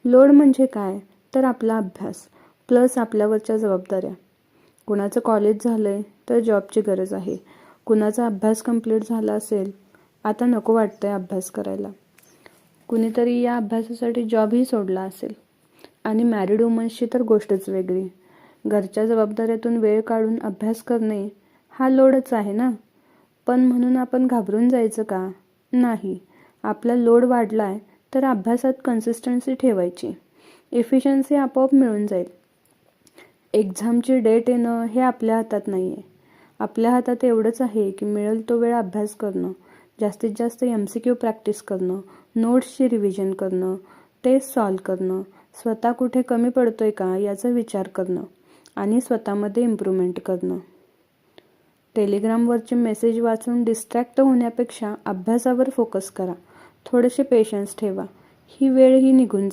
Load म्हणजे काय, तर आपला अभ्यास प्लस आपल्यावरच्या जबाबदाऱ्या. कुणाचं कॉलेज झालं आहे तर जॉबची गरज आहे. कुणाचा अभ्यास कंप्लीट झाला असेल, आता नको वाटतंय अभ्यास करायला. कुणीतरी या अभ्यासासाठी जॉबही सोडला असेल. आणि मॅरिड वुमन्सची तर गोष्टच वेगळी. घरच्या जबाबदाऱ्यातून वेळ काढून अभ्यास करणे हा लोडच आहे ना. पण म्हणून आपण घाबरून जायचं का? नाही. आपला लोड वाढलाय तर अभ्यासात कन्सिस्टन्सी ठेवायची. एफिशियन्सी आपोआप मिळून जाईल. एक्झामची डेट येणं हे आपल्या हातात नाही आहे. आपल्या हातात एवढंच आहे की मिळेल तो वेळ अभ्यास करणं, जास्तीत जास्त MCQ प्रॅक्टिस करणं, नोट्सची रिव्हिजन करणं, टेस्ट सॉल्व करणं, स्वतः कुठे कमी पडतोय का याचा विचार करणं आणि स्वतःमध्ये इम्प्रूव्हमेंट करणं. टेलिग्रामवरचे मेसेज वाचून डिस्ट्रॅक्ट होण्यापेक्षा अभ्यासावर फोकस करा. थोडेसे पेशन्स ठेवा. ही वेळही निघून